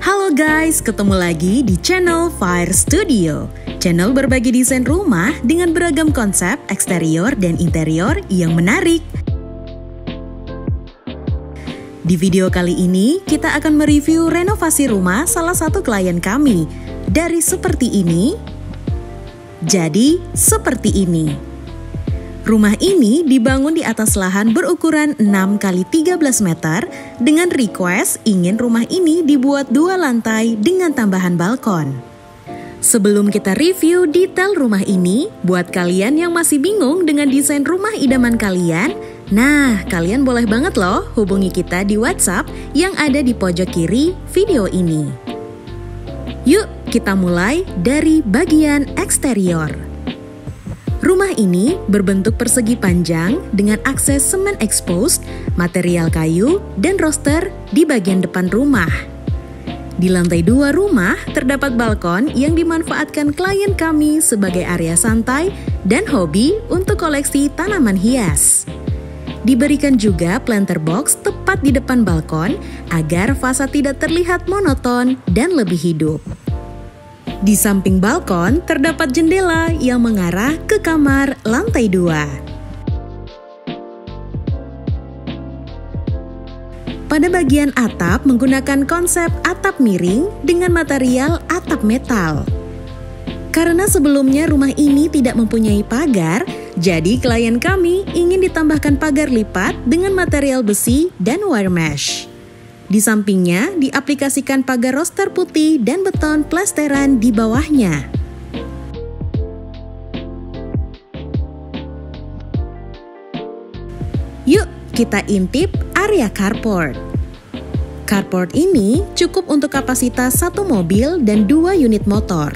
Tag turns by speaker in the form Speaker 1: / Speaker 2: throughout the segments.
Speaker 1: Halo guys, ketemu lagi di channel Fire Studio. Channel berbagi desain rumah dengan beragam konsep eksterior dan interior yang menarik. Di video kali ini, kita akan mereview renovasi rumah salah satu klien kami. Dari seperti ini, jadi seperti ini. Rumah ini dibangun di atas lahan berukuran 6 x 13 meter dengan request ingin rumah ini dibuat 2 lantai dengan tambahan balkon. Sebelum kita review detail rumah ini, buat kalian yang masih bingung dengan desain rumah idaman kalian, nah kalian boleh banget loh hubungi kita di WhatsApp yang ada di pojok kiri video ini. Yuk kita mulai dari bagian eksterior. Rumah ini berbentuk persegi panjang dengan akses semen exposed, material kayu, dan roster di bagian depan rumah. Di lantai 2 rumah terdapat balkon yang dimanfaatkan klien kami sebagai area santai dan hobi untuk koleksi tanaman hias. Diberikan juga planter box tepat di depan balkon agar fasad tidak terlihat monoton dan lebih hidup. Di samping balkon terdapat jendela yang mengarah ke kamar lantai 2. Pada bagian atap menggunakan konsep atap miring dengan material atap metal. Karena sebelumnya rumah ini tidak mempunyai pagar, jadi klien kami ingin ditambahkan pagar lipat dengan material besi dan wire mesh. Di sampingnya diaplikasikan pagar roster putih dan beton plesteran di bawahnya. Yuk kita intip area carport. Carport ini cukup untuk kapasitas 1 mobil dan 2 unit motor.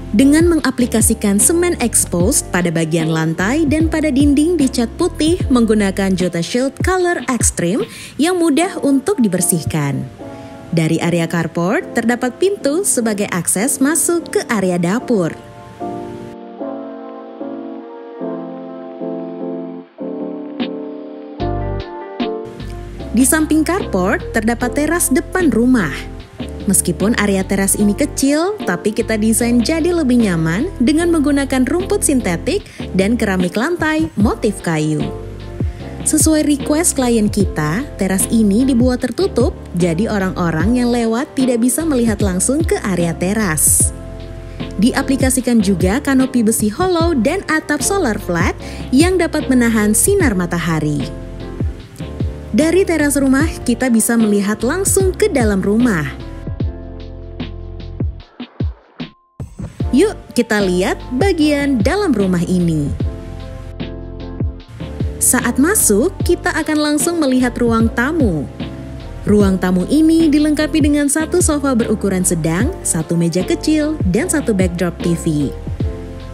Speaker 1: Dengan mengaplikasikan semen exposed pada bagian lantai dan pada dinding dicat putih menggunakan Jota Shield Color Extreme yang mudah untuk dibersihkan. Dari area carport terdapat pintu sebagai akses masuk ke area dapur. Di samping carport terdapat teras depan rumah. Meskipun area teras ini kecil, tapi kita desain jadi lebih nyaman dengan menggunakan rumput sintetik dan keramik lantai motif kayu. Sesuai request klien kita, teras ini dibuat tertutup, jadi orang-orang yang lewat tidak bisa melihat langsung ke area teras. Diaplikasikan juga kanopi besi hollow dan atap solar flat yang dapat menahan sinar matahari. Dari teras rumah, kita bisa melihat langsung ke dalam rumah. Yuk kita lihat bagian dalam rumah ini. Saat masuk, kita akan langsung melihat ruang tamu. Ruang tamu ini dilengkapi dengan 1 sofa berukuran sedang, 1 meja kecil, dan 1 backdrop TV.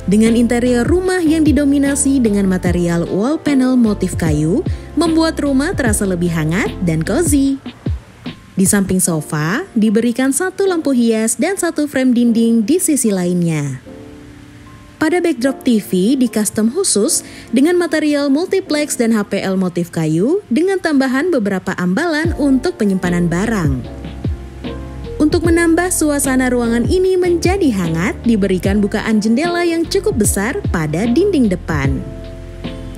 Speaker 1: Dengan interior rumah yang didominasi dengan material wall panel motif kayu, membuat rumah terasa lebih hangat dan cozy. Di samping sofa, diberikan 1 lampu hias dan 1 frame dinding di sisi lainnya. Pada backdrop TV di custom khusus dengan material multiplex dan HPL motif kayu dengan tambahan beberapa ambalan untuk penyimpanan barang. Untuk menambah suasana ruangan ini menjadi hangat, diberikan bukaan jendela yang cukup besar pada dinding depan.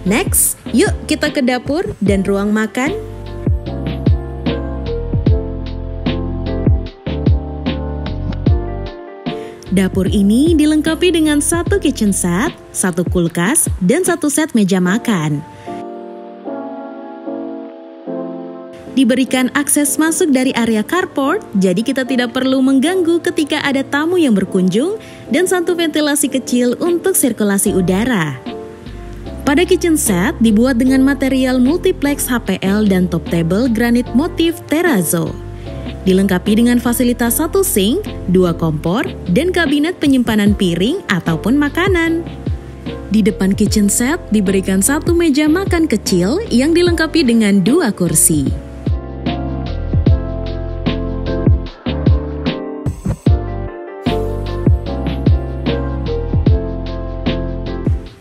Speaker 1: Next, yuk kita ke dapur dan ruang makan. Dapur ini dilengkapi dengan 1 kitchen set, 1 kulkas, dan 1 set meja makan. Diberikan akses masuk dari area carport, jadi kita tidak perlu mengganggu ketika ada tamu yang berkunjung, dan 1 ventilasi kecil untuk sirkulasi udara. Pada kitchen set dibuat dengan material multiplex HPL dan top table granit motif terrazzo. Dilengkapi dengan fasilitas 1 sink, 2 kompor, dan kabinet penyimpanan piring ataupun makanan. Di depan kitchen set diberikan 1 meja makan kecil yang dilengkapi dengan 2 kursi.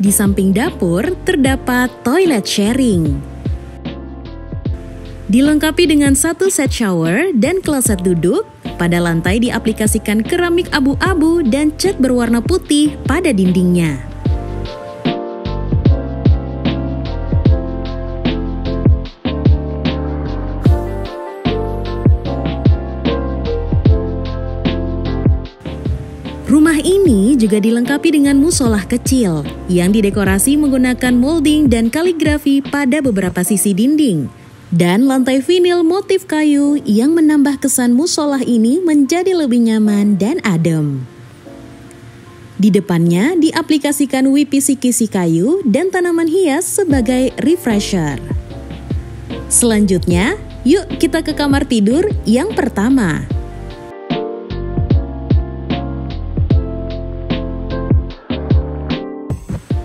Speaker 1: Di samping dapur terdapat toilet sharing. Dilengkapi dengan 1 set shower dan kloset duduk, Pada lantai diaplikasikan keramik abu-abu dan cat berwarna putih pada dindingnya. Rumah ini juga dilengkapi dengan musolah kecil yang didekorasi menggunakan molding dan kaligrafi pada beberapa sisi dinding. Dan lantai vinil motif kayu yang menambah kesan musolah ini menjadi lebih nyaman dan adem. Di depannya diaplikasikan WPC kisi kayu dan tanaman hias sebagai refresher. Selanjutnya, yuk kita ke kamar tidur yang pertama.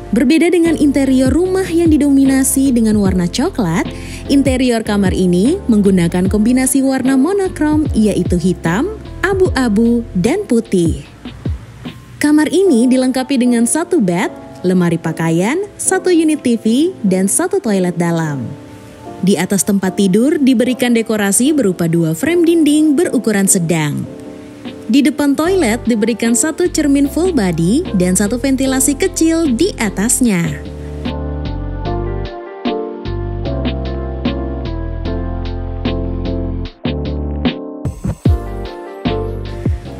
Speaker 1: Berbeda dengan interior rumah yang didominasi dengan warna coklat, interior kamar ini menggunakan kombinasi warna monokrom yaitu hitam, abu-abu, dan putih. Kamar ini dilengkapi dengan satu bed, lemari pakaian, satu unit TV, dan satu toilet dalam. Di atas tempat tidur diberikan dekorasi berupa 2 frame dinding berukuran sedang. Di depan toilet diberikan satu cermin full body dan satu ventilasi kecil di atasnya.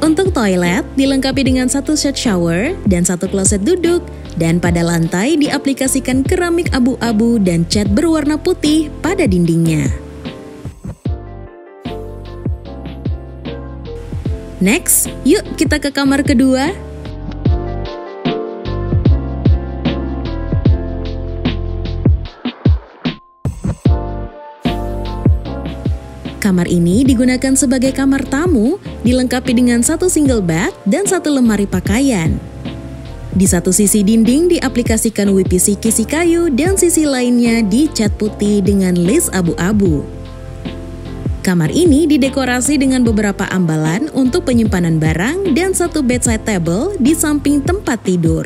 Speaker 1: Untuk toilet dilengkapi dengan satu set shower dan satu kloset duduk, dan pada lantai diaplikasikan keramik abu-abu dan cat berwarna putih pada dindingnya. Next, yuk kita ke kamar kedua. Kamar ini digunakan sebagai kamar tamu, dilengkapi dengan satu single bed dan satu lemari pakaian. Di satu sisi dinding diaplikasikan WPC kisi kayu dan sisi lainnya dicat putih dengan lace abu-abu. Kamar ini didekorasi dengan beberapa ambalan untuk penyimpanan barang dan satu bedside table di samping tempat tidur.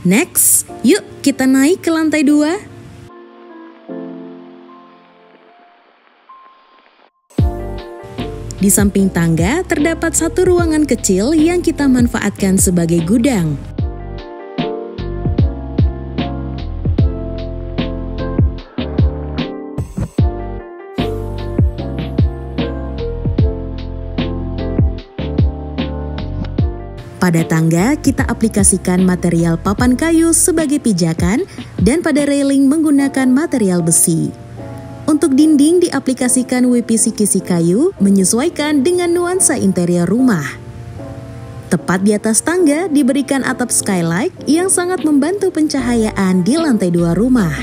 Speaker 1: Next, yuk kita naik ke lantai 2. Di samping tangga terdapat satu ruangan kecil yang kita manfaatkan sebagai gudang. Pada tangga, kita aplikasikan material papan kayu sebagai pijakan dan pada railing menggunakan material besi. Untuk dinding diaplikasikan WPC kisi kayu menyesuaikan dengan nuansa interior rumah. Tepat di atas tangga diberikan atap skylight yang sangat membantu pencahayaan di lantai 2 rumah.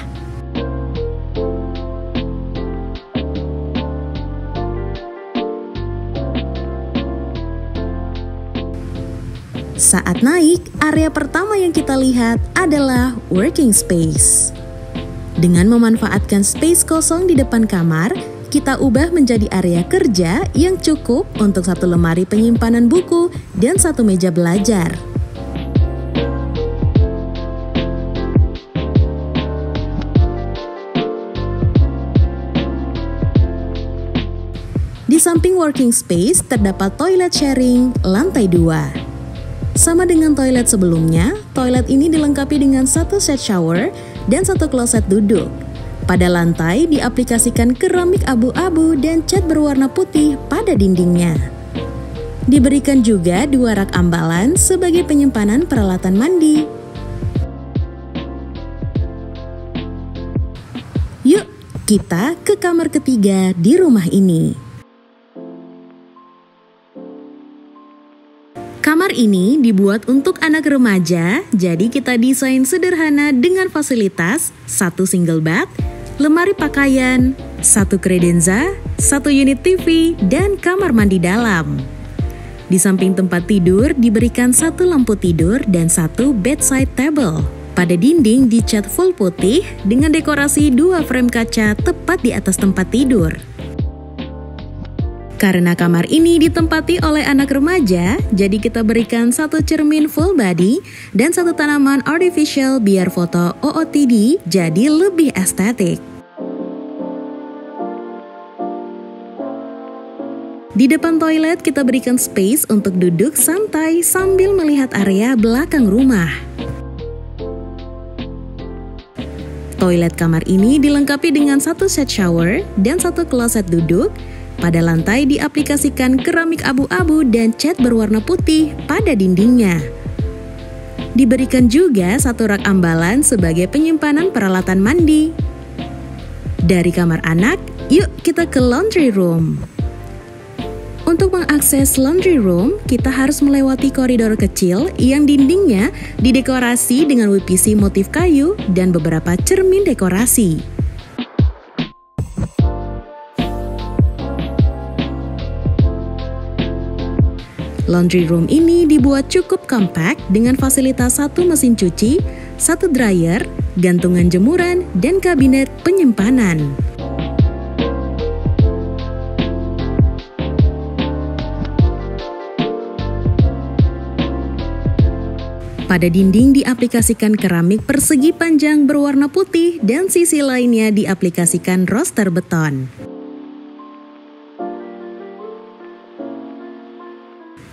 Speaker 1: Saat naik, area pertama yang kita lihat adalah working space. Dengan memanfaatkan space kosong di depan kamar, kita ubah menjadi area kerja yang cukup untuk satu lemari penyimpanan buku dan satu meja belajar. Di samping working space terdapat toilet sharing lantai 2. Sama dengan toilet sebelumnya, toilet ini dilengkapi dengan satu set shower dan satu kloset duduk. Pada lantai diaplikasikan keramik abu-abu dan cat berwarna putih pada dindingnya. Diberikan juga 2 rak ambalan sebagai penyimpanan peralatan mandi. Yuk, kita ke kamar ketiga di rumah ini. Kamar ini dibuat untuk anak remaja, jadi kita desain sederhana dengan fasilitas satu single bed, lemari pakaian, satu kredenza, satu unit TV, dan kamar mandi dalam. Di samping tempat tidur diberikan satu lampu tidur dan satu bedside table. Pada dinding dicat full putih dengan dekorasi 2 frame kaca tepat di atas tempat tidur. Karena kamar ini ditempati oleh anak remaja, jadi kita berikan satu cermin full body dan satu tanaman artificial biar foto OOTD jadi lebih estetik. Di depan toilet kita berikan space untuk duduk santai sambil melihat area belakang rumah. Toilet kamar ini dilengkapi dengan satu set shower dan satu kloset duduk. Pada lantai diaplikasikan keramik abu-abu dan cat berwarna putih pada dindingnya. Diberikan juga satu rak ambalan sebagai penyimpanan peralatan mandi. Dari kamar anak, yuk kita ke laundry room. Untuk mengakses laundry room, kita harus melewati koridor kecil yang dindingnya didekorasi dengan WPC motif kayu dan beberapa cermin dekorasi. Laundry room ini dibuat cukup kompak dengan fasilitas satu mesin cuci, satu dryer, gantungan jemuran, dan kabinet penyimpanan. Pada dinding diaplikasikan keramik persegi panjang berwarna putih dan sisi lainnya diaplikasikan roster beton.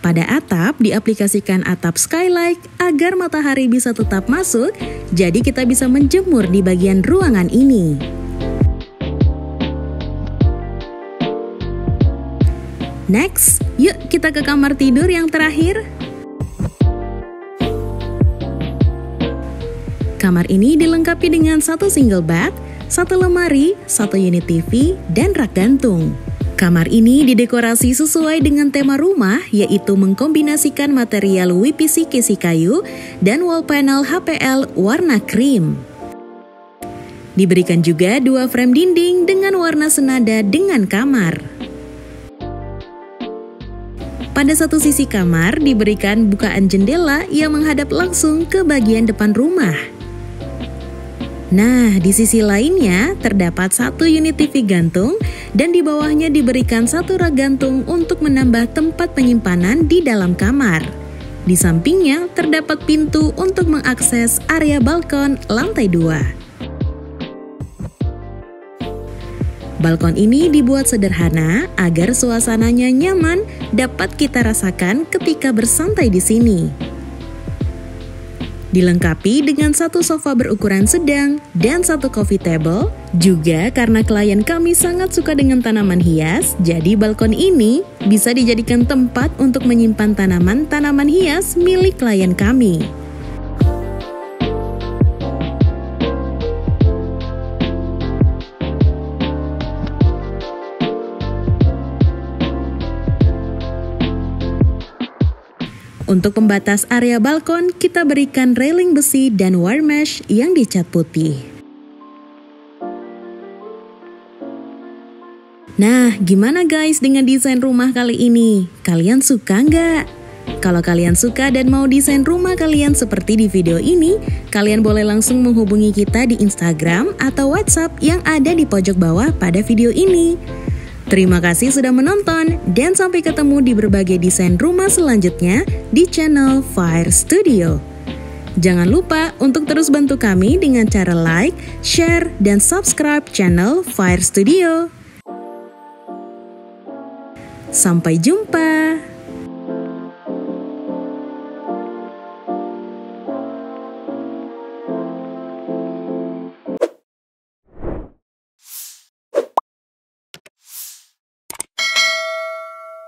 Speaker 1: Pada atap diaplikasikan atap skylight agar matahari bisa tetap masuk, jadi kita bisa menjemur di bagian ruangan ini. Next, yuk kita ke kamar tidur yang terakhir. Kamar ini dilengkapi dengan satu single bed, satu lemari, satu unit TV, dan rak gantung. Kamar ini didekorasi sesuai dengan tema rumah, yaitu mengkombinasikan material WPC kesi kayu dan wall panel HPL warna krim. Diberikan juga dua frame dinding dengan warna senada dengan kamar. Pada satu sisi kamar diberikan bukaan jendela yang menghadap langsung ke bagian depan rumah. Nah, di sisi lainnya terdapat satu unit TV gantung dan di bawahnya diberikan satu rak gantung untuk menambah tempat penyimpanan di dalam kamar. Di sampingnya terdapat pintu untuk mengakses area balkon lantai 2. Balkon ini dibuat sederhana agar suasananya nyaman dapat kita rasakan ketika bersantai di sini. Dilengkapi dengan satu sofa berukuran sedang dan satu coffee table. Juga karena klien kami sangat suka dengan tanaman hias, jadi balkon ini bisa dijadikan tempat untuk menyimpan tanaman-tanaman hias milik klien kami. Untuk pembatas area balkon, kita berikan railing besi dan wire mesh yang dicat putih. Nah, gimana guys dengan desain rumah kali ini? Kalian suka nggak? Kalau kalian suka dan mau desain rumah kalian seperti di video ini, kalian boleh langsung menghubungi kita di Instagram atau WhatsApp yang ada di pojok bawah pada video ini. Terima kasih sudah menonton dan sampai ketemu di berbagai desain rumah selanjutnya di channel Fire Studio. Jangan lupa untuk terus bantu kami dengan cara like, share, dan subscribe channel Fire Studio. Sampai jumpa!